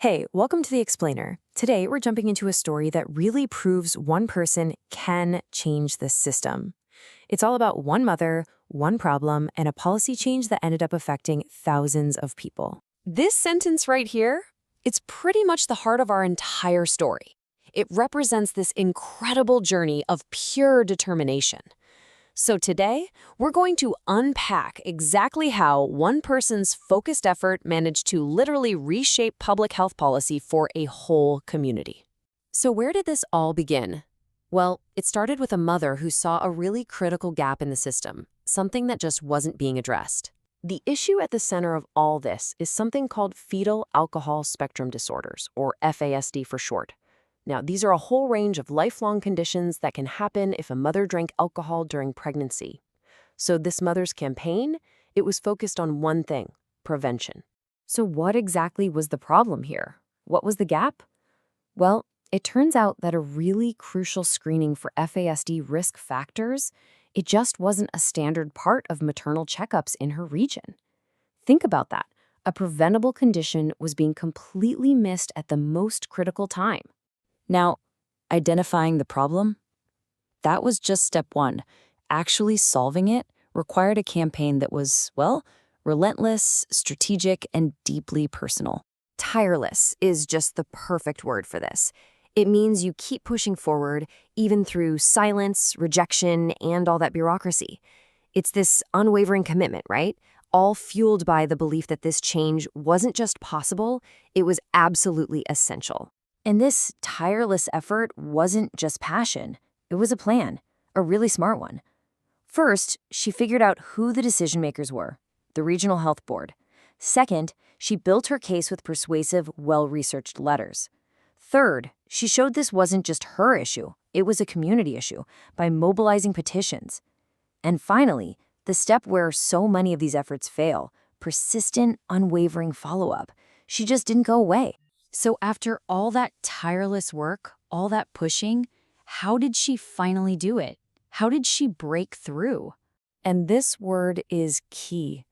Hey, welcome to The Explainer. Today, we're jumping into a story that really proves one person can change this system. It's all about one mother, one problem, and a policy change that ended up affecting thousands of people. This sentence right here, it's pretty much the heart of our entire story. It represents this incredible journey of pure determination. So today, we're going to unpack exactly how one person's focused effort managed to literally reshape public health policy for a whole community. So where did this all begin? Well, it started with a mother who saw a really critical gap in the system, something that just wasn't being addressed. The issue at the center of all this is something called fetal alcohol spectrum disorders, or FASD for short. Now, these are a whole range of lifelong conditions that can happen if a mother drank alcohol during pregnancy. So this mother's campaign, it was focused on one thing: prevention. So what exactly was the problem here? What was the gap? Well, it turns out that a really crucial screening for FASD risk factors, it just wasn't a standard part of maternal checkups in her region. Think about that. A preventable condition was being completely missed at the most critical time. Now, identifying the problem? That was just step one. Actually solving it required a campaign that was, well, relentless, strategic, and deeply personal. Tireless is just the perfect word for this. It means you keep pushing forward, even through silence, rejection, and all that bureaucracy. It's this unwavering commitment, right? All fueled by the belief that this change wasn't just possible, it was absolutely essential. And this tireless effort wasn't just passion. It was a plan, a really smart one. First, she figured out who the decision makers were, the Regional Health Board. Second, she built her case with persuasive, well-researched letters. Third, she showed this wasn't just her issue, it was a community issue, by mobilizing petitions. And finally, the step where so many of these efforts fail, persistent, unwavering follow-up. She just didn't go away. So after all that tireless work, all that pushing, how did she finally do it? How did she break through? And this word is key.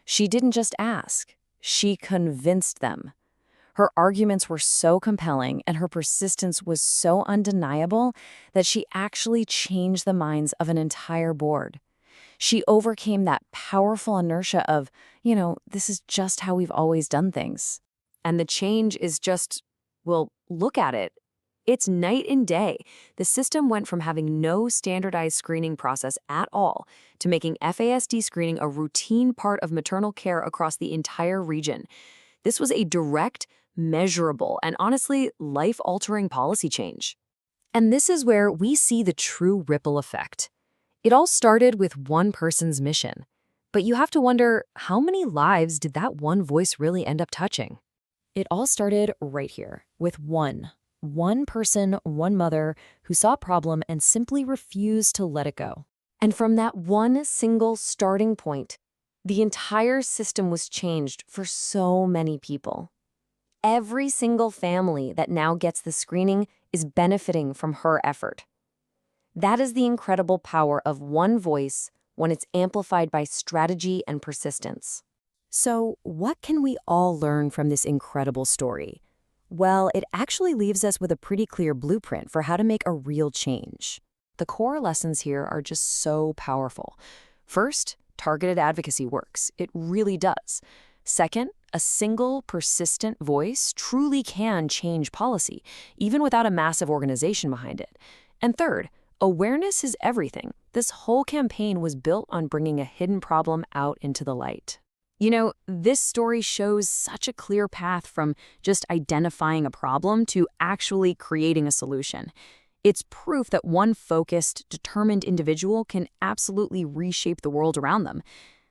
She didn't just ask, she convinced them. Her arguments were so compelling and her persistence was so undeniable that she actually changed the minds of an entire board. She overcame that powerful inertia of, this is just how we've always done things. And the change is just, well, look at it. It's night and day. The system went from having no standardized screening process at all to making FASD screening a routine part of maternal care across the entire region. This was a direct, measurable, and honestly, life-altering policy change. And this is where we see the true ripple effect. It all started with one person's mission. But you have to wonder, how many lives did that one voice really end up touching? It all started right here, with one person, one mother, who saw a problem and simply refused to let it go. And from that one single starting point, the entire system was changed for so many people. Every single family that now gets the screening is benefiting from her effort. That is the incredible power of one voice when it's amplified by strategy and persistence. So, what can we all learn from this incredible story? Well, it actually leaves us with a pretty clear blueprint for how to make a real change. The core lessons here are just so powerful. First, targeted advocacy works. It really does. Second, a single, persistent voice truly can change policy, even without a massive organization behind it. And third, awareness is everything. This whole campaign was built on bringing a hidden problem out into the light. This story shows such a clear path from just identifying a problem to actually creating a solution. It's proof that one focused, determined individual can absolutely reshape the world around them.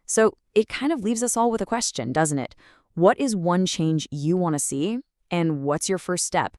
So it kind of leaves us all with a question, doesn't it? What is one change you want to see? And what's your first step?